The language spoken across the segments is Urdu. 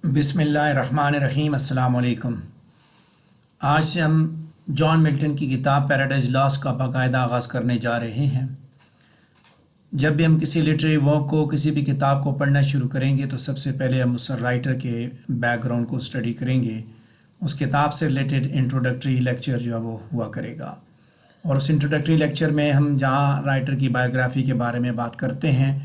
بسم اللہ الرحمن الرحیم۔ السلام علیکم۔ آج سے ہم جان ملٹن کی کتاب پیراڈائز لاسٹ کا باقاعدہ آغاز کرنے جا رہے ہیں۔ جب بھی ہم کسی لٹریری ورک کو کسی بھی کتاب کو پڑھنا شروع کریں گے تو سب سے پہلے ہم اس رائٹر کے بیک گراؤنڈ کو اسٹڈی کریں گے۔ اس کتاب سے ریلیٹڈ انٹروڈکٹری لیکچر جو ہے وہ ہوا کرے گا، اور اس انٹروڈکٹری لیکچر میں ہم جہاں رائٹر کی بایوگرافی کے بارے میں بات کرتے ہیں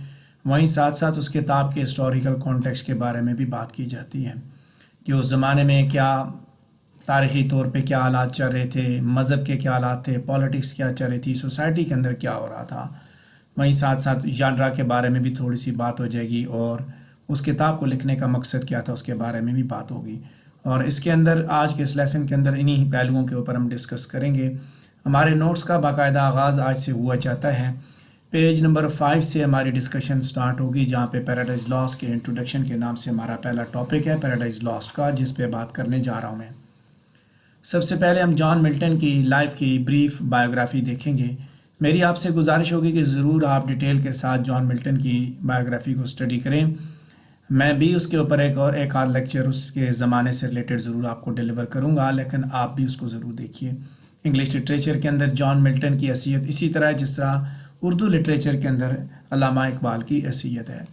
وہیں ساتھ ساتھ اس کتاب کے ہسٹوریکل کانٹیکسٹ کے بارے میں بھی بات کی جاتی ہے کہ اس زمانے میں کیا تاریخی طور پہ کیا حالات چل رہے تھے، مذہب کے کیا حالات تھے، پالیٹکس کیا چل رہی تھی، سوسائٹی کے اندر کیا ہو رہا تھا۔ وہیں ساتھ ساتھ جانرا کے بارے میں بھی تھوڑی سی بات ہو جائے گی، اور اس کتاب کو لکھنے کا مقصد کیا تھا اس کے بارے میں بھی بات ہوگی۔ اور اس کے اندر آج کے اس لیسن کے اندر انہی پہلوؤں کے اوپر ہم ڈسکس کریں گے۔ ہمارے نوٹس کا باقاعدہ آغاز آج سے ہوا چاہتا ہے۔ پیج نمبر 5 سے ہماری ڈسکشن سٹارٹ ہوگی، جہاں پہ پیراڈائز لاسٹ کے انٹروڈکشن کے نام سے ہمارا پہلا ٹاپک ہے پیراڈائز لاسٹ کا، جس پہ بات کرنے جا رہا ہوں میں۔ سب سے پہلے ہم جان ملٹن کی لائف کی بریف بایوگرافی دیکھیں گے۔ میری آپ سے گزارش ہوگی کہ ضرور آپ ڈیٹیل کے ساتھ جان ملٹن کی بایوگرافی کو اسٹڈی کریں۔ میں بھی اس کے اوپر ایک آدھ لیکچر اس کے زمانے سے ریلیٹڈ ضرور آپ کو ڈیلیور کروں گا، لیکن آپ بھی اس کو ضرور دیکھیے۔ انگلش لٹریچر کے اندر جان ملٹن کی حیثیت اسی طرح ہے جس طرح اردو لٹریچر کے اندر علامہ اقبال کی حیثیت ہے۔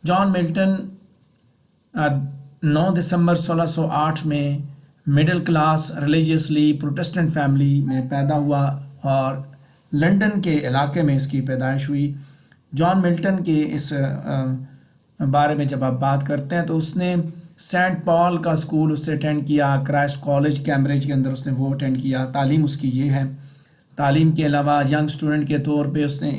جان ملٹن 9 دسمبر 1608 میں middle class religiously Protestant family میں پیدا ہوا، اور لنڈن کے علاقے میں اس کی پیدائش ہوئی۔ جان ملٹن کے اس بارے میں جب آپ بات کرتے ہیں تو اس نے سینٹ پال کا اسکول اس سے اٹینڈ کیا، کرائسٹ کالج کیمبرج کے اندر اس نے وہ اٹینڈ کیا۔ تعلیم اس کی یہ ہے۔ تعلیم کے علاوہ ینگ اسٹوڈنٹ کے طور پہ اس نے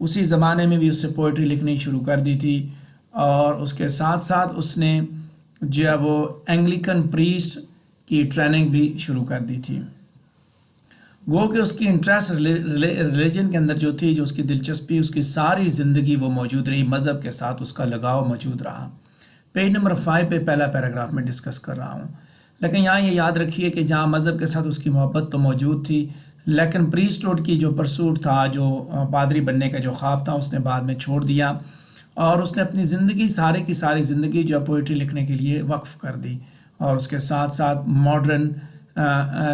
اسی زمانے میں بھی اس سے پوئٹری لکھنی شروع کر دی تھی، اور اس کے ساتھ ساتھ اس نے جو ہے وہ اینگلیکن پریسٹ کی ٹریننگ بھی شروع کر دی تھی۔ گو کہ اس کی انٹرسٹ ریلیجن کے اندر جو تھی، جو اس کی دلچسپی، اس کی ساری زندگی وہ موجود رہی، مذہب کے ساتھ اس کا لگاؤ موجود رہا۔ پیج نمبر 5 پہ پہلا پیراگراف میں ڈسکس کر رہا ہوں، لیکن یہاں یہ یاد رکھیے کہ جہاں مذہب کے ساتھ اس کی محبت تو موجود تھی، لیکن پریسٹہوڈ کی جو پرسوٹ تھا، جو پادری بننے کا جو خواب تھا، اس نے بعد میں چھوڑ دیا، اور اس نے اپنی زندگی سارے کی ساری زندگی جو پوئٹری لکھنے کے لیے وقف کر دی، اور اس کے ساتھ ساتھ ماڈرن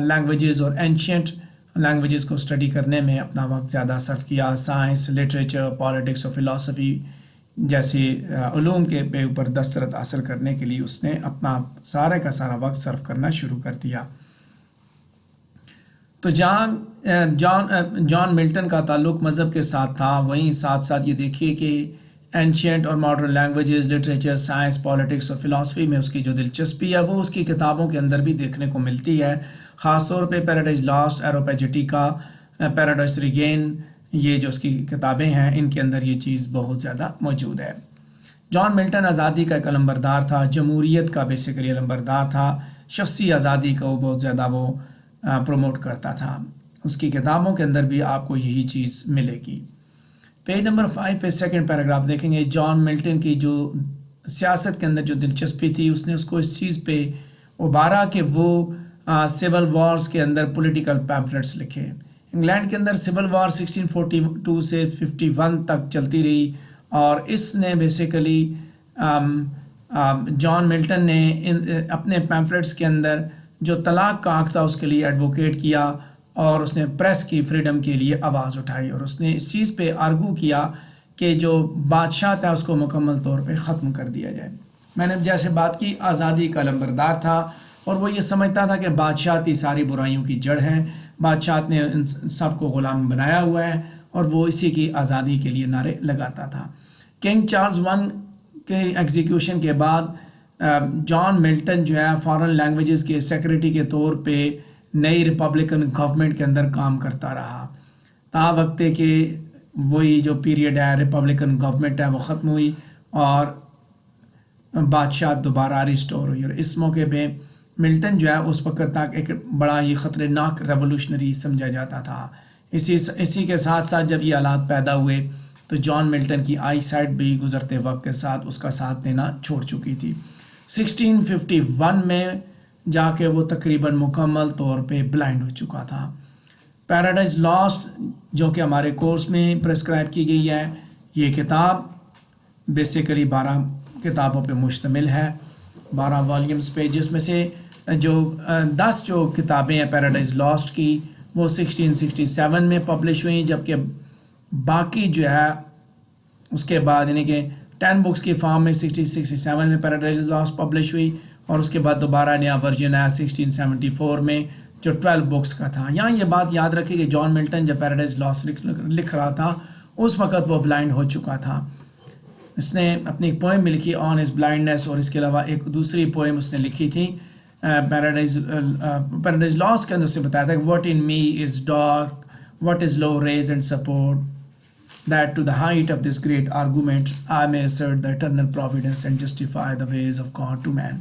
لینگویجز اور اینشینٹ لینگویجز کو اسٹڈی کرنے میں اپنا وقت زیادہ صرف کیا۔ سائنس، لٹریچر، پالیٹکس اور فلاسفی جیسی علوم کے پہ اوپر دسترت حاصل کرنے کے لیے اس نے اپنا سارے کا سارا وقت صرف کرنا شروع کر دیا۔ تو جان ملٹن کا تعلق مذہب کے ساتھ تھا، وہیں ساتھ ساتھ یہ دیکھیے کہ اینشینٹ اور modern languages, literature, science, politics اور فلاسفی میں اس کی جو دلچسپی ہے وہ اس کی کتابوں کے اندر بھی دیکھنے کو ملتی ہے، خاص طور پہ پیراڈائز لاسٹ، ایروپیجیٹیکا، پیراڈائز ریگین، یہ جو اس کی کتابیں ہیں ان کے اندر یہ چیز بہت زیادہ موجود ہے۔ جان ملٹن آزادی کا ایک علمبردار تھا، جمہوریت کا بیسیکلی علمبردار تھا، شخصی آزادی کا وہ بہت زیادہ وہ پروموٹ کرتا تھا۔ اس کی کتابوں کے اندر بھی آپ کو یہی چیز ملے گی۔ پیج نمبر 5 پہ سیکنڈ پیراگراف دیکھیں گے۔ جان ملٹن کی جو سیاست کے اندر جو دلچسپی تھی، اس نے اس کو اس چیز پہ ابھارا کہ وہ سول وارز کے اندر پولیٹیکل پیمفلٹس لکھے۔ انگلینڈ کے اندر سول وار 1642 سے 51 تک چلتی رہی، اور اس نے بیسیکلی جان ملٹن نے اپنے پیمفلٹس کے اندر جو طلاق کا حق تھا اس کے لیے ایڈوکیٹ کیا، اور اس نے پریس کی فریڈم کے لیے آواز اٹھائی، اور اس نے اس چیز پہ آرگو کیا کہ جو بادشاہ تھا اس کو مکمل طور پہ ختم کر دیا جائے۔ میں نے جیسے بات کی، آزادی کا علمبردار تھا، اور وہ یہ سمجھتا تھا کہ بادشاہتی ساری برائیوں کی جڑ ہے، بادشاہت نے ان سب کو غلام بنایا ہوا ہے، اور وہ اسی کی آزادی کے لیے نعرے لگاتا تھا۔ کنگ چارلز ون کے ایگزیکیوشن کے بعد جان ملٹن جو ہے فارن لینگویجز کے سیکریٹری کے طور پہ نئی ریپبلکن گورنمنٹ کے اندر کام کرتا رہا، تا وقت کہ وہی جو پیریڈ ہے ریپبلکن گورنمنٹ ہے وہ ختم ہوئی اور بادشاہ دوبارہ ریسٹور ہوئی۔ اور اس موقع پہ ملٹن جو ہے اس وقت تک ایک بڑا ہی خطرناک ریولوشنری سمجھا جاتا تھا۔ اسی کے ساتھ ساتھ جب یہ حالات پیدا ہوئے تو جان ملٹن کی آئی سائٹ بھی گزرتے وقت کے ساتھ اس کا ساتھ دینا چھوڑ چکی تھی۔ 1651 میں جا کے وہ تقریباً مکمل طور پہ بلائنڈ ہو چکا تھا۔ پیراڈائز لاسٹ جو کہ ہمارے کورس میں پرسکرائب کی گئی ہے، یہ کتاب بیسیکلی 12 کتابوں پہ مشتمل ہے، 12 والیومز پہ، جس میں سے جو 10 جو کتابیں ہیں پیراڈائز لاسٹ کی وہ 1667 میں پبلش ہوئیں، جبکہ باقی جو ہے اس کے بعد یعنی کہ 10 بکس کی فارم میں 1667 میں پیراڈائز لاسٹ پبلش ہوئی، اور اس کے بعد دوبارہ نیا ورژن آیا 1674 میں جو 12 بکس کا تھا۔ یہاں یہ بات یاد رکھیں کہ جان ملٹن جب پیراڈائز لاسٹ لکھ رہا تھا اس وقت وہ بلائنڈ ہو چکا تھا۔ اس نے اپنی ایک پوئم بھی لکھی آن ہز بلائنڈنیس، اور اس کے علاوہ ایک دوسری پوئم اس نے لکھی تھی پیراڈائز لاسٹ کے اندر سے بتایا تھا کہ what in me is dark what is low raise and support that to the height of this great argument I may assert the eternal providence and justify the ways of God to man.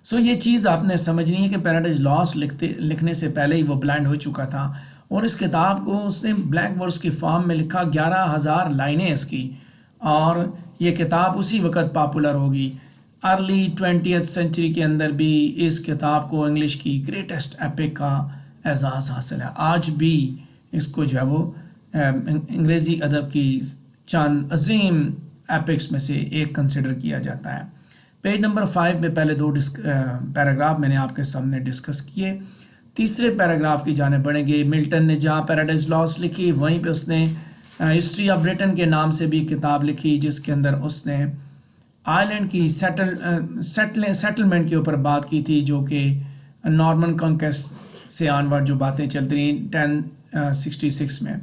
So یہ چیز آپ نے سمجھنی ہے کہ پیراڈائز لاسٹ لکھنے سے پہلے ہی وہ بلائنڈ ہو چکا تھا، اور اس کتاب کو اس نے بلینک ورس کی فارم میں لکھا، 11,000 لائنیں اس کی، اور یہ کتاب اسی وقت پاپولر ہوگی۔ ارلی 20th سینچری کے اندر بھی اس کتاب کو انگلش کی گریٹسٹ ایپک کا اعزاز حاصل ہے۔ آج بھی اس کو جو ہے وہ انگریزی ادب کی چند عظیم ایپکس میں سے ایک کنسیڈر کیا جاتا ہے۔ پیج نمبر 5 میں پہلے 2 پیراگراف میں نے آپ کے سامنے ڈسکس کیے۔ تیسرے پیراگراف کی جانب بڑھیں گے۔ ملٹن نے جہاں پیراڈائز لاسٹ لکھی وہیں پہ اس نے ہسٹری آف برٹن کے نام سے بھی کتاب لکھی، جس کے اندر اس نے آئرلینڈ کی سیٹلمنٹ کے اوپر بات کی تھی، جو کہ نارمن کانکویسٹ سے آنورڈ جو باتیں چلتی رہیں 1066 میں۔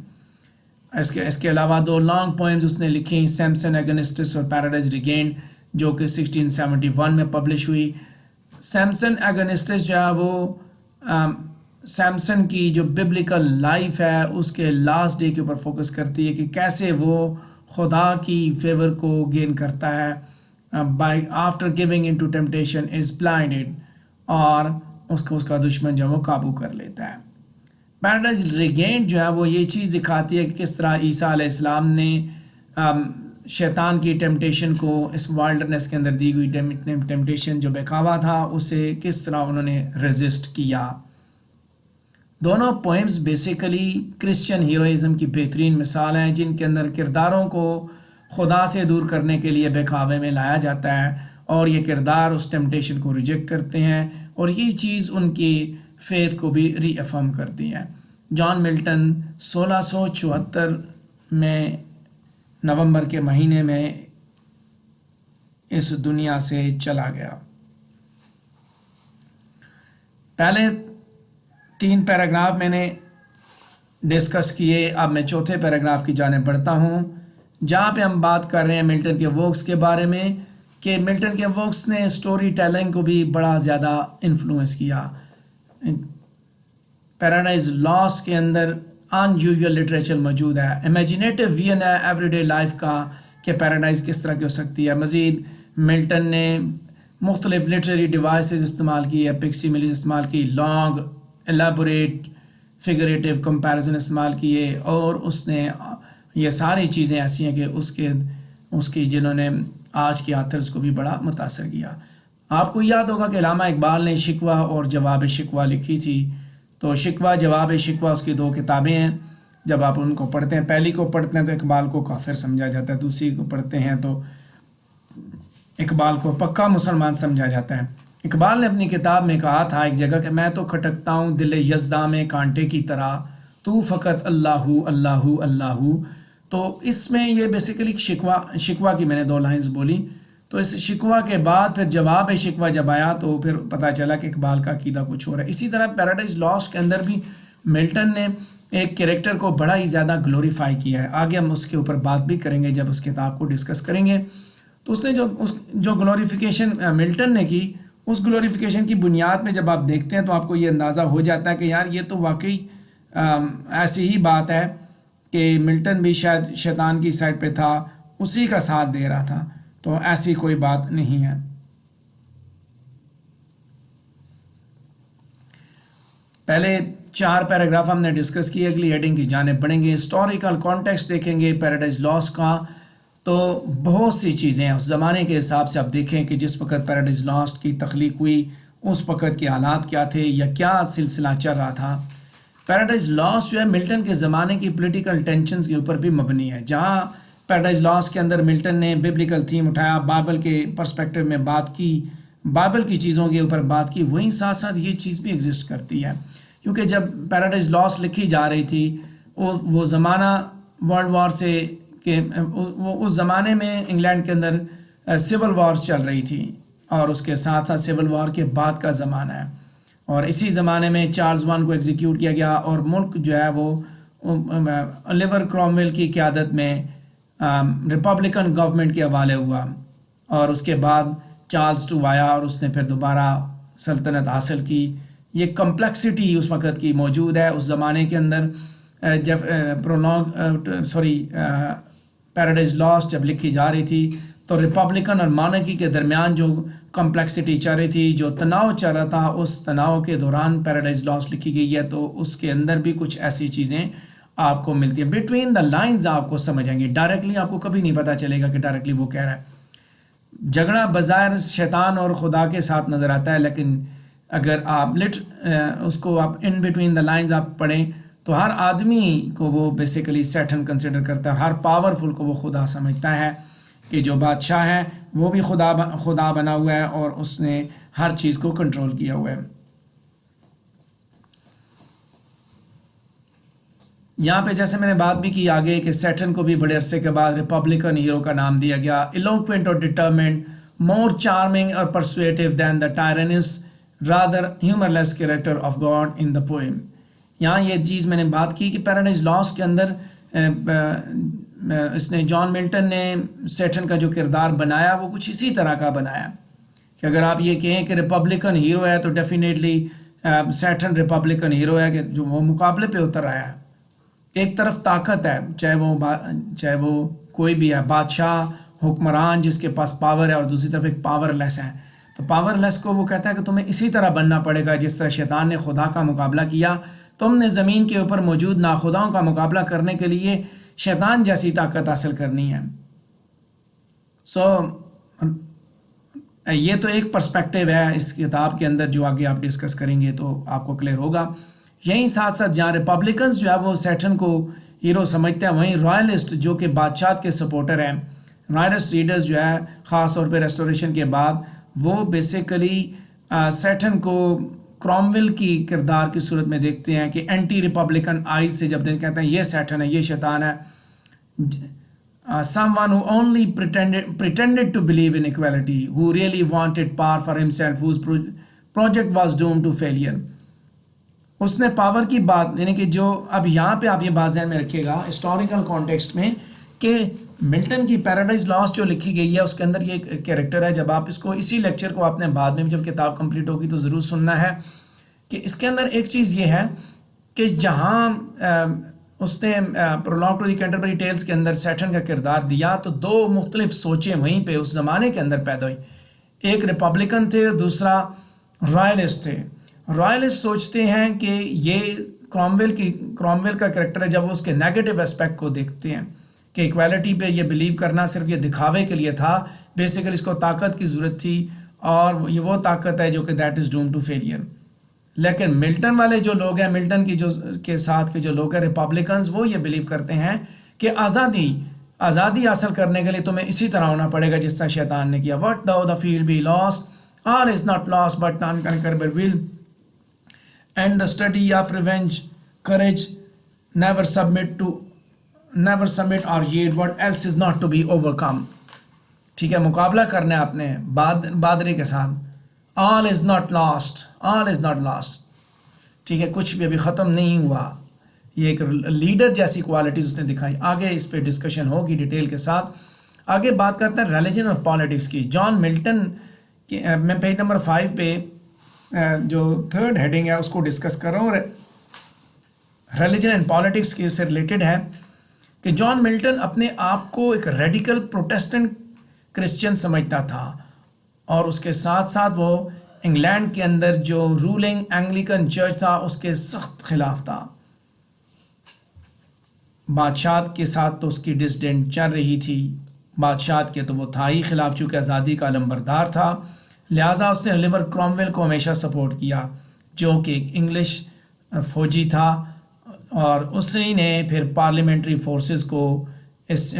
اس کے علاوہ 2 لانگ پوئمز اس نے لکھی، سیمسن اگنسٹس اور پیراڈائز ریگینڈ، جو کہ 1671 میں پبلش ہوئی۔ سیمسن اگنسٹس جو ہے وہ سیمسن کی جو ببلیکل لائف ہے اس کے لاسٹ ڈے کے اوپر فوکس کرتی ہے کہ کیسے وہ خدا کی فیور کو گین کرتا ہے by after giving in to temptation is blinded, اور اس کا دشمن جو ہے وہ قابو کر لیتا ہے۔ پیراڈائز ریگینڈ جو ہے وہ یہ چیز دکھاتی ہے کہ کس طرح عیسیٰ علیہ السلام نے شیطان کی ٹیمپٹیشن کو، اس وائلڈنس کے اندر دی ہوئی ٹیمپٹیشن جو بہکاوا تھا، اسے کس طرح انہوں نے ریزسٹ کیا۔ دونوں پوئمز بیسیکلی کرسچن ہیروئزم کی بہترین مثال ہیں، جن کے اندر کرداروں کو خدا سے دور کرنے کے لیے بہکاوے میں لایا جاتا ہے، اور یہ کردار اس ٹیمپٹیشن کو ریجیکٹ کرتے ہیں، اور یہ چیز ان کی فیتھ کو بھی ری افرم کرتی ہے۔ جان ملٹن 1674 میں نومبر کے مہینے میں اس دنیا سے چلا گیا۔ پہلے 3 پیراگراف میں نے ڈسکس کیے، اب میں چوتھے پیراگراف کی جانب بڑھتا ہوں، جہاں پہ ہم بات کر رہے ہیں ملٹن کے ورکس کے بارے میں، کہ ملٹن کے ورکس نے سٹوری ٹیلنگ کو بھی بڑا زیادہ انفلوئنس کیا۔ پیراڈائز لاسٹ کے اندر ان یوزول لٹریچر موجود ہے، امیجنیٹو ویژن ہے ایوری ڈے لائف کا کہ پیراڈائز کس طرح کی ہو سکتی ہے۔ مزید ملٹن نے مختلف لٹریری ڈیوائسز استعمال کی، ایپک سیملیز استعمال کی، لانگ ایلیبوریٹ فگریٹیو کمپیریزن استعمال کیے، اور اس نے یہ ساری چیزیں ایسی ہیں کہ اس کی جنہوں نے آج کے آتھرز کو بھی بڑا متاثر کیا۔ آپ کو یاد ہوگا کہ علامہ اقبال نے شکوہ اور جواب شکوہ لکھی تھی، تو شکوہ جواب شکوہ اس کی 2 کتابیں ہیں۔ جب آپ ان کو پڑھتے ہیں، پہلی کو پڑھتے ہیں تو اقبال کو کافر سمجھا جاتا ہے، دوسری کو پڑھتے ہیں تو اقبال کو پکا مسلمان سمجھا جاتا ہے۔ اقبال نے اپنی کتاب میں کہا تھا ایک جگہ کہ میں تو کھٹکتا ہوں دل یزداں میں کانٹے کی طرح، تو فقط اللہ اللہ اللہ۔ تو اس میں یہ بیسیکلی شکوہ کی میں نے 2 لائنز بولی، تو اس شکوہ کے بعد پھر جواب شکوہ جب آیا تو پھر پتہ چلا کہ اقبال کا عقیدہ کچھ اور ہے۔ اسی طرح پیراڈائز لاسٹ کے اندر بھی ملٹن نے ایک کریکٹر کو بڑا ہی زیادہ گلوریفائی کیا ہے، آگے ہم اس کے اوپر بات بھی کریں گے جب اس کتاب کو ڈسکس کریں گے۔ تو اس نے جو گلوریفیکیشن ملٹن نے کی، اس گلوریفیکیشن کی بنیاد میں جب آپ دیکھتے ہیں تو آپ کو یہ اندازہ ہو جاتا ہے کہ یار یہ تو واقعی ایسی ہی بات ہے کہ ملٹن بھی شاید شیطان کی سائڈ پہ تھا، اسی کا ساتھ دے رہا تھا، تو ایسی کوئی بات نہیں ہے۔ پہلے 4 پیراگراف ہم نے ڈسکس کیے، اگلی ہیڈنگ کی جانب بڑھیں گے۔ ہسٹوریکل کانٹیکسٹ دیکھیں گے پیراڈائز لاسٹ کا، تو بہت سی چیزیں اس زمانے کے حساب سے آپ دیکھیں کہ جس وقت پیراڈائز لاسٹ کی تخلیق ہوئی اس وقت کے حالات کیا تھے یا کیا سلسلہ چل رہا تھا۔ پیراڈائز لاسٹ جو ہے ملٹن کے زمانے کی پولیٹیکل ٹینشنز کے اوپر بھی مبنی ہے، جہاں پیراڈائز لاس کے اندر ملٹن نے ببلیکل تھیم اٹھایا، بائبل کے پرسپیکٹیو میں بات کی، بائبل کی چیزوں کے اوپر بات کی، وہیں ساتھ ساتھ یہ چیز بھی ایگزسٹ کرتی ہے کیونکہ جب پیراڈائز لاس لکھی جا رہی تھی وہ زمانہ ورلڈ وار سے کہ اس زمانے میں انگلینڈ کے اندر سول وارز چل رہی تھی اور اس کے ساتھ ساتھ سول وار کے بعد کا زمانہ ہے، اور اسی زمانے میں چارلز ون کو ایگزیکیوٹ کیا گیا اور ملک جو ہے وہ الیور کرومویل کی قیادت میں ریپبلکن گورنمنٹ کے حوالے ہوا، اور اس کے بعد چارلز ٹو آیا اور اس نے پھر دوبارہ سلطنت حاصل کی۔ یہ کمپلیکسٹی اس وقت کی موجود ہے اس زمانے کے اندر۔ جب پیراڈائز لاس جب لکھی جا رہی تھی تو ریپبلکن اور مانرکی کے درمیان جو کمپلیکسٹی چل رہی تھی، جو تناؤ چل رہا تھا، اس تناؤ کے دوران پیراڈائز لاس لکھی گئی ہے، تو اس کے اندر بھی کچھ ایسی چیزیں آپ کو ملتی ہیں۔ بٹوین دا لائنز آپ کو سمجھیں گے، ڈائریکٹلی آپ کو کبھی نہیں پتہ چلے گا کہ ڈائریکٹلی وہ کہہ رہا ہے۔ جھگڑا بظاہر شیطان اور خدا کے ساتھ نظر آتا ہے، لیکن اگر آپ اس کو آپ ان بٹوین دا لائنز آپ پڑھیں تو ہر آدمی کو وہ بیسیکلی سیٹن کنسیڈر کرتا ہے، ہر پاورفل کو وہ خدا سمجھتا ہے کہ جو بادشاہ ہے وہ بھی خدا بنا ہوا ہے اور اس نے ہر چیز کو کنٹرول کیا ہوا ہے۔ یہاں پہ جیسے میں نے بات بھی کی آگے کہ سیٹن کو بھی بڑے عرصے کے بعد ریپبلکن ہیرو کا نام دیا گیا، ایلوکوینٹ اور ڈٹرمنڈ، مور چارمنگ اور persuasive than the tyrannous rather humourless character of God in the poem. یہاں یہ چیز میں نے بات کی کہ پیراڈائز لاس کے اندر اس نے جان ملٹن نے سیٹن کا جو کردار بنایا وہ کچھ اسی طرح کا بنایا کہ اگر آپ یہ کہیں کہ ریپبلکن ہیرو ہے تو ڈیفینیٹلی سیٹن ریپبلکن ہیرو ہے کہ جو وہ مقابلے پہ اتر آیا ہے۔ ایک طرف طاقت ہے، چاہے وہ کوئی بھی ہے، بادشاہ، حکمران جس کے پاس پاور ہے، اور دوسری طرف ایک پاور لیس ہے، تو پاور لیس کو وہ کہتا ہے کہ تمہیں اسی طرح بننا پڑے گا جس طرح شیطان نے خدا کا مقابلہ کیا، تم نے زمین کے اوپر موجود ناخداؤں کا مقابلہ کرنے کے لیے شیطان جیسی طاقت حاصل کرنی ہے۔ یہ تو ایک پرسپیکٹیو ہے اس کتاب کے اندر جو آگے آپ ڈسکس کریں گے تو آپ کو کلیئر ہوگا۔ یہیں ساتھ ساتھ جہاں ریپبلکنز جو ہے وہ سیٹن کو ہیرو سمجھتے ہیں، وہیں رائلسٹ جو کہ بادشاہ کے سپورٹر ہیں، رائلسٹ ریڈرز جو ہے خاص طور پہ ریسٹوریشن کے بعد، وہ بیسیکلی سیٹن کو کرومویل کی کردار کی صورت میں دیکھتے ہیں کہ اینٹی ریپبلکن آئیز سے جب کہتے ہیں یہ سیٹن ہے، یہ شیطان ہے۔ someone who only pretended to believe in equality, who really wanted power for himself, whose project was doomed to failure۔ اس نے پاور کی بات، یعنی کہ جو اب یہاں پہ آپ یہ بات ذہن میں رکھیے گا ہسٹوریکل کانٹیکسٹ میں کہ ملٹن کی پیراڈائز لاس جو لکھی گئی ہے اس کے اندر یہ ایک کیریکٹر ہے۔ جب آپ اس کو اسی لیکچر کو آپ نے بعد میں جب کتاب کمپلیٹ ہوگی تو ضرور سننا ہے کہ اس کے اندر ایک چیز یہ ہے کہ جہاں اس نے prologue to the Canterbury Tales کے اندر سیٹن کا کردار دیا تو دو مختلف سوچیں وہیں پہ اس زمانے کے اندر پیدا ہوئی، ایک ریپبلکن تھے، دوسرا رائلسٹ تھے۔ رائلسٹ سوچتے ہیں کہ یہ کرومویل کا کریکٹر ہے، جب وہ اس کے نیگیٹو اسپیکٹ کو دیکھتے ہیں کہ ایکویلٹی پہ یہ بلیو کرنا صرف یہ دکھاوے کے لیے تھا، بیسیکلی اس کو طاقت کی ضرورت تھی اور یہ وہ طاقت ہے جو کہ that is doom to failure. لیکن ملٹن والے جو لوگ ہیں، ملٹن کی کے ساتھ کے جو لوگ ہیں ریپبلکنز، وہ یہ بلیو کرتے ہیں کہ آزادی حاصل کرنے کے لیے تمہیں اسی طرح ہونا پڑے گا جس طرح شیطان نے کیا۔ What though the field be lost all is not lost but unconquerable will and the study of revenge courage never submit or yield what else is not to be overcome۔ ٹھیک ہے، مقابلہ کرنا ہے آپ نے بادری کے ساتھ۔ all is not lost۔ ٹھیک ہے، کچھ بھی ابھی ختم نہیں ہوا۔ یہ ایک لیڈر جیسی کوالٹیز اس نے دکھائی۔ آگے اس پہ ڈسکشن ہوگی ڈیٹیل کے ساتھ۔ آگے بات کرتے ہیں ریلیجن اور پالیٹکس کی۔ جان ملٹن کی میں پیج نمبر 5 پہ جو تھرڈ ہیڈنگ ہے اس کو ڈسکس کر رہا ہوں، ریلیجن اینڈ پالیٹکس کی سے ریلیٹڈ ہے کہ جان ملٹن اپنے آپ کو ایک ریڈیکل پروٹیسٹنٹ کرسچن سمجھتا تھا، اور اس کے ساتھ ساتھ وہ انگلینڈ کے اندر جو رولنگ اینگلیکن چرچ تھا اس کے سخت خلاف تھا۔ بادشاہت کے ساتھ تو اس کی ڈسڈینٹ چل رہی تھی، بادشاہت کے تو وہ تھا ہی خلاف، چونکہ آزادی کا علمبردار تھا، لہٰذا اس نے الیور کرومویل کو ہمیشہ سپورٹ کیا جو کہ ایک انگلش فوجی تھا، اور اسی نے پھر پارلیمنٹری فورسز کو اس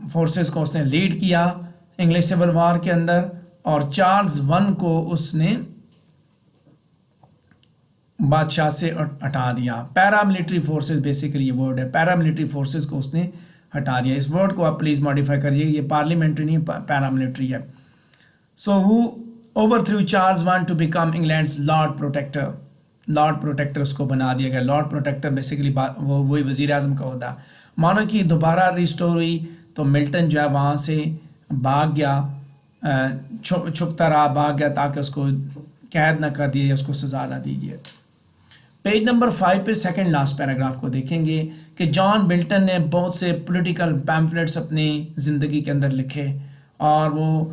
فورسز کو اس نے لیڈ کیا انگلش سول وار کے اندر، اور چارلز ون کو اس نے بادشاہ سے ہٹا دیا. پیراملٹری فورسز بیسیکلی یہ ورڈ ہے، پیراملٹری فورسز کو اس نے ہٹا دیا. اس ورڈ کو آپ پلیز ماڈیفائی کریے، یہ پارلیمنٹری نہیں پیراملٹری ہے. So who overthrew Charles one to become England's Lord Protector. Lord Protector اس کو بنا دیا گیا. لارڈ پروٹیکٹر بیسیکلی وہی وزیر اعظم کا ہوتا ہے. مانو کہ دوبارہ ریسٹور ہوئی تو ملٹن جو ہے وہاں سے بھاگ گیا، چھپتا رہا، بھاگ گیا تاکہ اس کو قید نہ کر دیے، اس کو سزا نہ دیجیے. پیج نمبر 5 پہ سیکنڈ لاسٹ پیراگراف کو دیکھیں گے کہ جان ملٹن نے بہت سے پولیٹیکل پیمفلیٹس اپنی زندگی کے اندر لکھے، اور وہ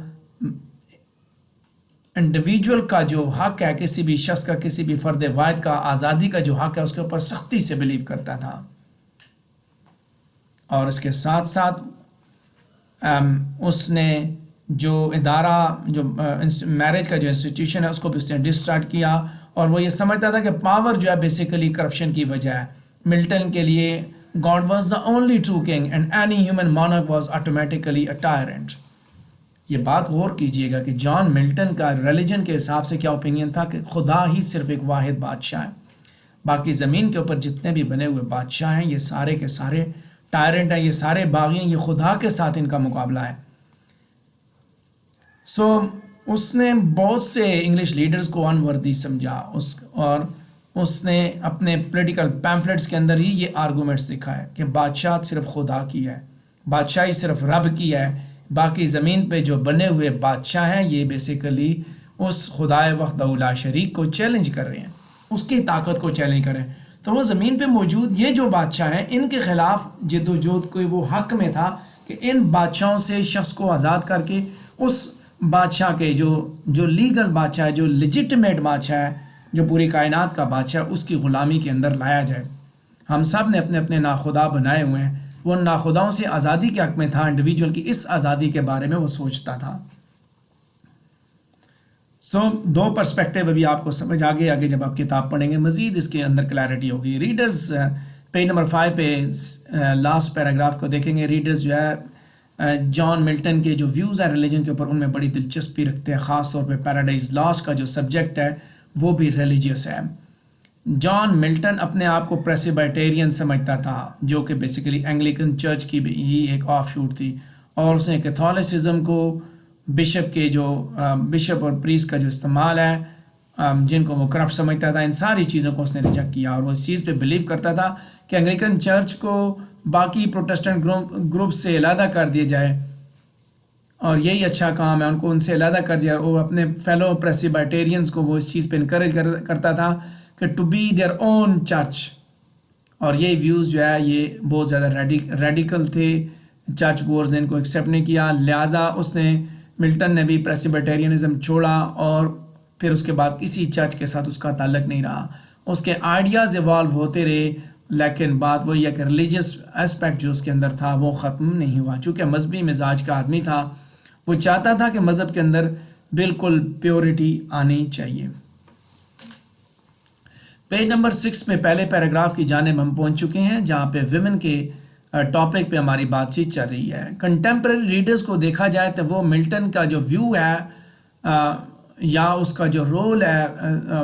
انڈیویجول کا جو حق ہے، کسی بھی شخص کا، کسی بھی فرد واحد کا آزادی کا جو حق ہے، اس کے اوپر سختی سے بلیو کرتا تھا. اور اس کے ساتھ ساتھ اس نے جو ادارہ، جو میرج کا جو انسٹیٹیوشن ہے، اس کو بھی اس نے ڈسٹارٹ کیا، اور وہ یہ سمجھتا تھا کہ پاور جو ہے بیسیکلی کرپشن کی وجہ ہے. ملٹن کے لیے God was the only true king and any human monarch was automatically a tyrant. یہ بات غور کیجئے گا کہ جان ملٹن کا ریلیجن کے حساب سے کیا اوپینین تھا کہ خدا ہی صرف ایک واحد بادشاہ ہے، باقی زمین کے اوپر جتنے بھی بنے ہوئے بادشاہ ہیں یہ سارے کے سارے ٹائرنٹ ہیں، یہ سارے باغی ہیں، یہ خدا کے ساتھ ان کا مقابلہ ہے. سو اس نے بہت سے انگلش لیڈرز کو انوردی سمجھا، اور اس نے اپنے پولیٹیکل پیمفلیٹس کے اندر ہی یہ آرگومنٹس لکھا ہے کہ بادشاہ صرف خدا کی ہے، بادشاہی صرف رب کی ہے، باقی زمین پہ جو بنے ہوئے بادشاہ ہیں یہ بیسیکلی اس خدائے وحدہ لا شریک کو چیلنج کر رہے ہیں، اس کی طاقت کو چیلنج کر رہے ہیں. تو وہ زمین پہ موجود یہ جو بادشاہ ہیں ان کے خلاف جد و جہد کوئی وہ حق میں تھا کہ ان بادشاہوں سے شخص کو آزاد کر کے اس بادشاہ کے جو لیگل بادشاہ ہے، جو لیجٹمیٹ بادشاہ ہے، جو پوری کائنات کا بادشاہ ہے، اس کی غلامی کے اندر لایا جائے. ہم سب نے اپنے اپنے ناخدا بنائے ہوئے ہیں، وہ ان ناخداؤں سے آزادی کے حق میں تھا، انڈیویجول کی اس آزادی کے بارے میں وہ سوچتا تھا. سو دو پرسپیکٹیو ابھی آپ کو سمجھ آگے جب آپ کتاب پڑھیں گے مزید اس کے اندر کلیئرٹی ہوگی. ریڈرز پیج نمبر 5 پہ لاسٹ پیراگراف کو دیکھیں گے. ریڈرز جو ہے جان ملٹن کے جو ویوز ہیں ریلیجن کے اوپر ان میں بڑی دلچسپی رکھتے ہیں، خاص طور پہ پیراڈائز لاسٹ کا جو سبجیکٹ ہے وہ بھی ریلیجیس ہے. جان ملٹن اپنے آپ کو پریسبیٹیرین سمجھتا تھا، جو کہ بیسیکلی انگلیکن چرچ کی بھی ہی ایک آف شوٹ تھی، اور اس نے کیتھولسزم کو، بشپ کے جو بشپ اور پریس کا جو استعمال ہے جن کو وہ کرپٹ سمجھتا تھا، ان ساری چیزوں کو اس نے ریجیکٹ کیا، اور وہ اس چیز پہ بلیو کرتا تھا کہ انگلیکن چرچ کو باقی پروٹسٹنٹ گروپ سے علیحدہ کر دیا جائے، اور یہی اچھا کام ہے، ان کو ان سے علیحدہ کر دیا. اور اپنے فیلو پریسبیٹیرینز کو وہ اس چیز پہ انکریج کرتا تھا کہ to be their own church. اور یہ ویوز جو ہے یہ بہت زیادہ ریڈیکل تھے، چرچ گورز نے ان کو ایکسیپٹ نہیں کیا، لہٰذا اس نے ملٹن نے بھی پریسبیٹیرینزم چھوڑا، اور پھر اس کے بعد کسی چرچ کے ساتھ اس کا تعلق نہیں رہا. اس کے آئیڈیاز ایوالو ہوتے رہے، لیکن بات وہی ہے کہ ریلیجیس اسپیکٹ جو اس کے اندر تھا وہ ختم نہیں ہوا. چونکہ مذہبی مزاج کا آدمی تھا، وہ چاہتا تھا کہ مذہب کے اندر بالکل پیورٹی آنی چاہیے. پیج نمبر 6 میں پہلے پیراگراف کی جانب ہم پہنچ چکے ہیں، جہاں پہ ویمن کے ٹاپک پہ ہماری بات چیت چل رہی ہے. کنٹمپریری ریڈرز کو دیکھا جائے تو وہ ملٹن کا جو ویو ہے یا اس کا جو رول ہے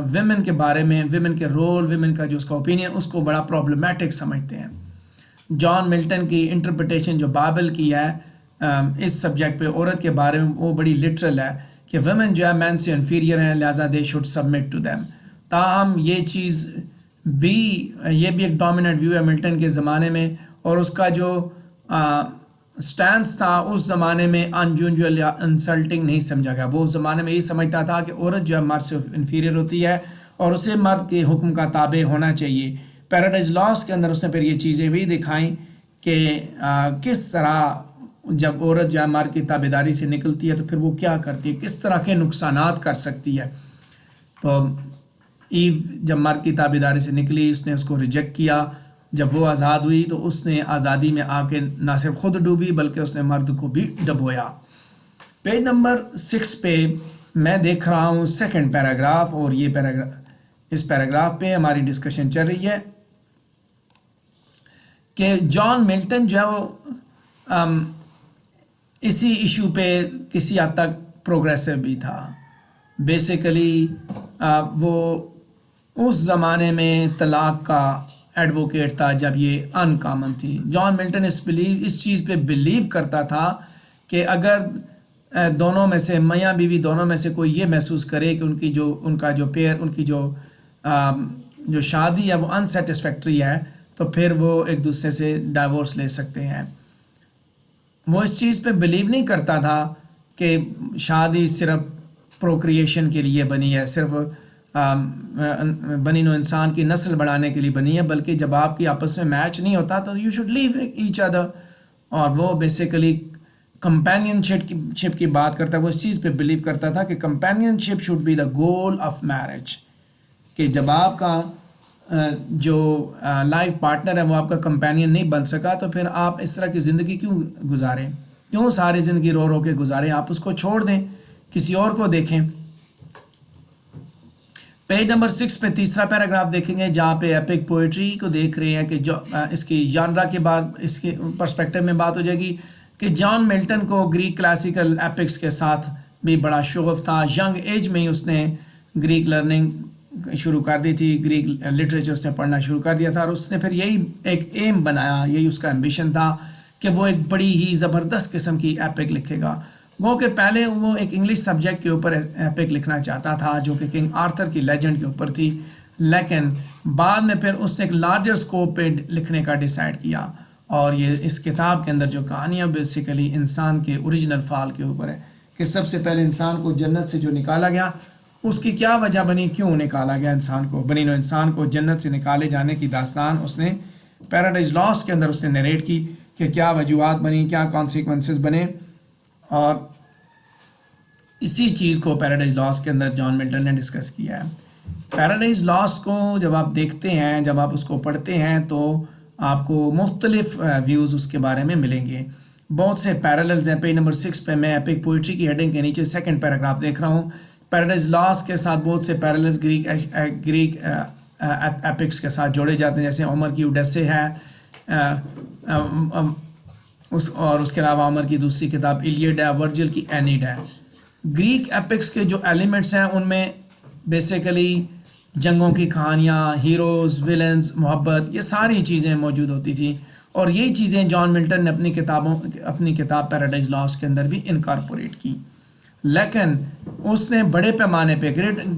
ویمن کے بارے میں، ویمن کے رول، ویمن کا جو اس کا اوپینین، اس کو بڑا پرابلمٹک سمجھتے ہیں. جان ملٹن کی انٹرپریٹیشن جو بائبل کی ہے اس سبجیکٹ پہ عورت کے بارے میں، وہ بڑی لٹرل ہے کہ ویمن جو ہے مین سے انفیریئر ہیں، لہٰذا they should submit to them. تاہم یہ چیز بھی، یہ بھی ایک ڈومیننٹ ویو ہے ملٹن کے زمانے میں، اور اس کا جو سٹینس تھا اس زمانے میں انیوژول یا انسلٹنگ نہیں سمجھا گیا. وہ اس زمانے میں یہ سمجھتا تھا کہ عورت جو ہے مرد سے انفیریئر ہوتی ہے اور اسے مرد کے حکم کا تابع ہونا چاہیے. پیراڈائز لاسٹ کے اندر اس نے پھر یہ چیزیں بھی دکھائیں کہ کس طرح جب عورت جو ہے مرد کی تابعداری سے نکلتی ہے تو پھر وہ کیا کرتی ہے، کس طرح کے نقصانات کر سکتی ہے. تو ایو جب مرد کی تابعداری سے نکلی، اس نے اس کو ریجیکٹ کیا. جب وہ آزاد ہوئی تو اس نے آزادی میں آ کے نہ صرف خود ڈوبی بلکہ اس نے مرد کو بھی ڈبویا. پیج نمبر 6 پہ میں دیکھ رہا ہوں سیکنڈ پیراگراف، اور یہ پیراگراف، اس پیراگراف پہ ہماری ڈسکشن چل رہی ہے کہ جان ملٹن جو ہے وہ اسی ایشو پہ کسی حد تک پروگریسو بھی تھا. بیسیکلی وہ اس زمانے میں طلاق کا ایڈوکیٹ تھا جب یہ ان کامن تھی. جان ملٹن اس چیز پہ بلیو کرتا تھا کہ اگر دونوں میں سے میاں بیوی دونوں میں سے کوئی یہ محسوس کرے کہ ان کا جو پیئر ان کی جو شادی ہے وہ انسیٹسفیکٹری ہے تو پھر وہ ایک دوسرے سے ڈائیورس لے سکتے ہیں. وہ اس چیز پہ بلیو نہیں کرتا تھا کہ شادی صرف پروکریشن کے لیے بنی ہے، صرف بنی نو انسان کی نسل بڑھانے کے لیے بنی ہے، بلکہ جب آپ کی آپس میں میچ نہیں ہوتا تو you should leave each other. اور وہ بیسیکلی کمپینین شپ کی بات کرتا ہے. وہ اس چیز پہ بلیو کرتا تھا کہ companionship should be the goal of marriage, کہ جب آپ کا جو لائف پارٹنر ہے وہ آپ کا کمپینین نہیں بن سکا تو پھر آپ اس طرح کی زندگی کیوں گزاریں، کیوں ساری زندگی رو رو کے گزاریں، آپ اس کو چھوڑ دیں، کسی اور کو دیکھیں. پیج نمبر 6 پہ تیسرا پیراگراف دیکھیں گے جہاں پہ ایپک پوئٹری کو دیکھ رہے ہیں کہ جو اس کی ژانرا کے بعد اس کے پرسپیکٹو میں بات ہو جائے گی کہ جان ملٹن کو گریک کلاسیکل ایپکس کے ساتھ بھی بڑا شغف تھا. ینگ ایج میں ہی اس نے گریک لرننگ شروع کر دی تھی، گریک لٹریچر اس نے پڑھنا شروع کر دیا تھا، اور اس نے پھر یہی ایک ایم بنایا، یہی اس کا ایمبیشن تھا کہ وہ ایک بڑی ہی زبردست قسم کی ایپک لکھے گا. وہ کہ پہلے وہ ایک انگلش سبجیکٹ کے اوپر ایپک لکھنا چاہتا تھا جو کہ کنگ آرتھر کی لیجنڈ کے اوپر تھی، لیکن بعد میں پھر اس نے ایک لارجر سکوپ پہ لکھنے کا ڈیسائیڈ کیا. اور یہ اس کتاب کے اندر جو کہانیاں بیسیکلی انسان کے اوریجنل فال کے اوپر ہے کہ سب سے پہلے انسان کو جنت سے جو نکالا گیا اس کی کیا وجہ بنی، کیوں نکالا گیا انسان کو، بنی نو انسان کو جنت سے نکالے جانے کی داستان اس نے پیراڈائز لاسٹ کے اندر اس نے نریٹ کی کہ کیا وجوہات بنی، کیا کانسیکوینسز بنے. اور اسی چیز کو پیراڈائز لاسٹ کے اندر جان ملٹن نے ڈسکس کیا ہے. پیراڈائز لاسٹ کو جب آپ دیکھتے ہیں، جب آپ اس کو پڑھتے ہیں تو آپ کو مختلف ویوز اس کے بارے میں ملیں گے. بہت سے پیراللز ہیں. پیج نمبر 6 پہ میں ایپک پوئٹری کی ہیڈنگ کے نیچے سیکنڈ پیراگراف دیکھ رہا ہوں. پیراڈائز لاسٹ کے ساتھ بہت سے پیراللز گریک ایپکس کے ساتھ جوڑے جاتے ہیں، جیسے عمر کی اوڈیسے ہے، اور اس کے علاوہ عمر کی دوسری کتاب ایلیڈ ہے، ورجل کی اینیڈ ہے. گریک ایپکس کے جو ایلیمنٹس ہیں ان میں بیسیکلی جنگوں کی کہانیاں، ہیروز، ویلنز، محبت، یہ ساری چیزیں موجود ہوتی تھیں، اور یہی چیزیں جان ملٹن نے اپنی کتاب پیراڈائز لاسٹ کے اندر بھی انکارپوریٹ کی. لیکن اس نے بڑے پیمانے پہ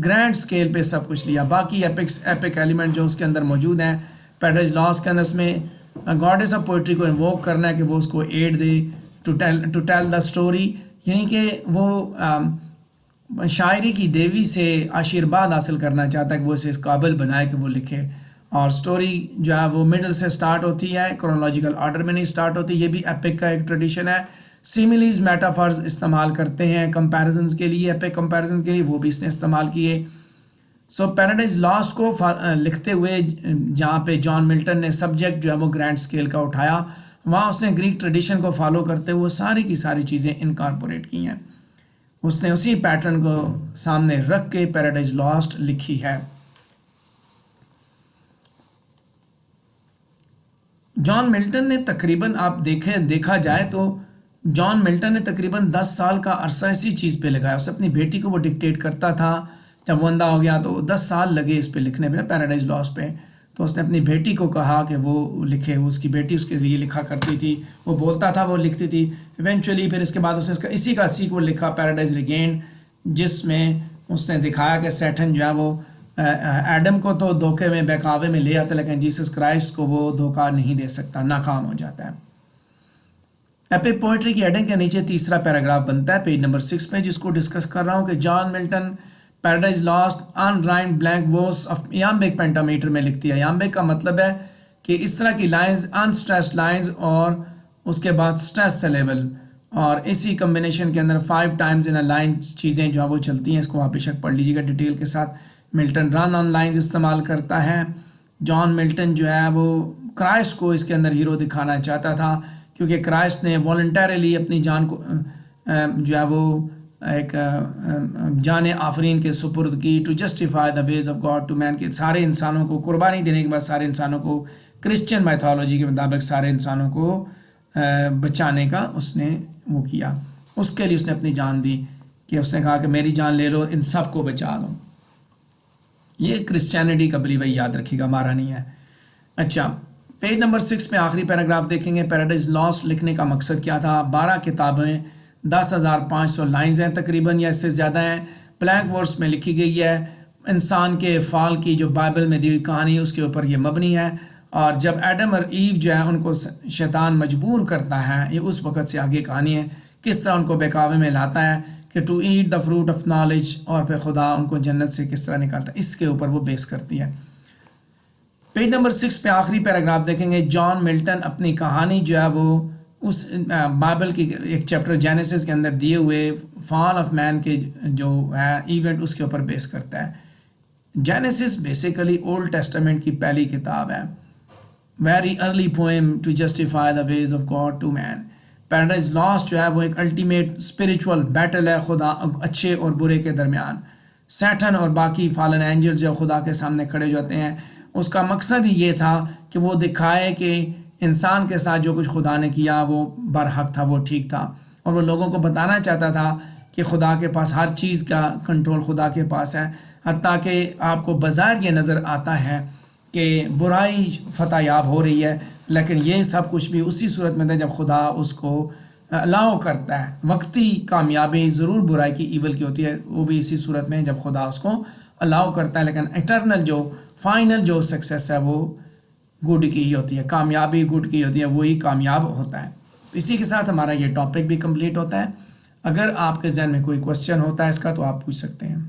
گرینڈ سکیل پہ سب کچھ لیا. باقی ایپک ایلیمنٹ جو اس کے اندر موجود ہیں پیراڈائز لاسٹ کے اندر، اس میں گاڈیس آف پوئٹری کو انووک کرنا ہے کہ وہ اس کو ایڈ دے ٹو ٹیل دا اسٹوری، یعنی کہ وہ شاعری کی دیوی سے آشیرواد حاصل کرنا چاہتا ہے کہ وہ اسے اس قابل بنائے کہ وہ لکھے. اور سٹوری جو ہے وہ مڈل سے سٹارٹ ہوتی ہے، کرونالوجیکل آرڈر میں نہیں سٹارٹ ہوتی. یہ بھی ایپک کا ایک ٹریڈیشن ہے. سیملیز میٹافرز استعمال کرتے ہیں کمپیریزنز کے لیے، ایپک کمپیریزنز کے لیے، وہ بھی اس نے استعمال کیے. سو پیراڈائز لاسٹ کو لکھتے ہوئے جہاں پہ جان ملٹن نے سبجیکٹ جو ہے وہ گرینڈ سکیل کا اٹھایا، وہاں اس نے گریک ٹریڈیشن کو فالو کرتے ہوئے ساری کی ساری چیزیں انکارپوریٹ کی ہیں. اس نے اسی پیٹرن کو سامنے رکھ کے پیراڈائز لاسٹ لکھی ہے. جان ملٹن نے تقریباً آپ دیکھا جائے تو جان ملٹن نے تقریباً 10 سال کا عرصہ اسی چیز پہ لگایا. اس اپنی بیٹی کو وہ ڈکٹیٹ کرتا تھا، جب وہ اندھا ہو گیا تو 10 سال لگے اس پہ لکھنے پہ، پیراڈائز لاسٹ پہ. تو اس نے اپنی بیٹی کو کہا کہ وہ لکھے. اس کی بیٹی اس کے ذریعے لکھا کرتی تھی، وہ بولتا تھا، وہ لکھتی تھی. ایونچولی پھر اس کے بعد اس نے اسی کا سیکول لکھا پیراڈائز ریگینڈ، جس میں اس نے دکھایا کہ سیٹن جو ہے وہ ایڈم کو تو دھوکے میں بہکاوے میں لے آتا ہے، لیکن جیسس کرائسٹ کو وہ دھوکہ نہیں دے سکتا، ناکام ہو جاتا ہے. ایپک پوئٹری کی ہیڈنگ کے نیچے تیسرا پیراگراف بنتا ہے پیج نمبر 6 میں، جس کو ڈسکس کر رہا ہوں کہ جان ملٹن پیراڈائز لاسٹ ان رائن بلینک ووس آف یامبک پینٹامیٹر میں لکھتی ہے. یامبک کا مطلب ہے کہ اس طرح کی لائنز انسٹریسڈ لائنز اور اس کے بعد سٹریس سے لیول، اور اسی کمبینیشن کے اندر 5 ٹائمز ان اے لائن چیزیں جو ہیں وہ چلتی ہیں. اس کو آپ بے شک پڑھ لیجیے گا ڈیٹیل کے ساتھ. ملٹن رن آن لائنز استعمال کرتا ہے. جان ملٹن جو ہے وہ کرائسٹ کو اس کے اندر ہیرو دکھانا چاہتا تھا، کیونکہ کرائسٹ نے والنٹیرلی اپنی جان کو جو ہے وہ ایک جان آفرین کے سپرد کی to justify the ways of God to man, کہ سارے انسانوں کو قربانی دینے کے بعد سارے انسانوں کو کرسچن میتھولوجی کے مطابق سارے انسانوں کو بچانے کا اس نے وہ کیا. اس کے لیے اس نے اپنی جان دی، کہ اس نے کہا کہ میری جان لے لو، ان سب کو بچا دو. یہ کرسچینٹی کا بلیو ہے، یاد رکھیے گا، ہمارا نہیں ہے. اچھا، پیج نمبر 6 میں آخری پیراگراف دیکھیں گے. پیراڈائز لاسٹ لکھنے کا مقصد کیا تھا؟ 12 کتابیں، 10,500 لائنز ہیں تقریباً یا اس سے زیادہ ہیں. بلینک ورس میں لکھی گئی ہے. انسان کے فال کی جو بائبل میں دی ہوئی کہانی اس کے اوپر یہ مبنی ہے. اور جب ایڈم اور ایو جو ہے ان کو شیطان مجبور کرتا ہے، یہ اس وقت سے آگے کہانی ہے، کس طرح ان کو بہکاوے میں لاتا ہے کہ to eat the fruit of knowledge, اور پھر خدا ان کو جنت سے کس طرح نکالتا ہے. اس کے اوپر وہ بیس کرتی ہے. پیج نمبر 6 پہ آخری پیراگراف دیکھیں گے. جان ملٹن اپنی کہانی جو ہے وہ اس بائبل کی ایک چیپٹر جینیسس کے اندر دیے ہوئے فال آف مین کے جو ہے ایونٹ اس کے اوپر بیس کرتا ہے. جینیسس بیسیکلی اولڈ ٹیسٹمنٹ کی پہلی کتاب ہے. Very early poem to justify the ways of God to man. Paradise Lost جو ہے وہ ایک الٹیمیٹ اسپریچول بیٹل ہے خدا اچھے اور برے کے درمیان. سیٹن اور باقی فالن اینجل جو خدا کے سامنے کھڑے جو ہوتے ہیں، اس کا مقصد ہی یہ تھا کہ وہ دکھائے کہ انسان کے ساتھ جو کچھ خدا نے کیا وہ برحق تھا، وہ ٹھیک تھا. اور وہ لوگوں کو بتانا چاہتا تھا کہ خدا کے پاس ہر چیز کا کنٹرول خدا کے پاس ہے. حتیٰ کہ آپ کو بظاہر یہ نظر آتا ہے کہ برائی فتح یاب ہو رہی ہے، لیکن یہ سب کچھ بھی اسی صورت میں تھا جب خدا اس کو الاؤ کرتا ہے. وقتی کامیابی ضرور برائی کی ایول کی ہوتی ہے، وہ بھی اسی صورت میں جب خدا اس کو الاؤ کرتا ہے، لیکن ایٹرنل جو فائنل جو سکسیس ہے وہ گڈ کی ہی ہوتی ہے. کامیابی گڈ کی ہوتی ہے، وہی کامیاب ہوتا ہے. اسی کے ساتھ ہمارا یہ ٹاپک بھی کمپلیٹ ہوتا ہے. اگر آپ کے ذہن میں کوئی کوشچن ہوتا ہے اس کا تو آپ پوچھ سکتے ہیں.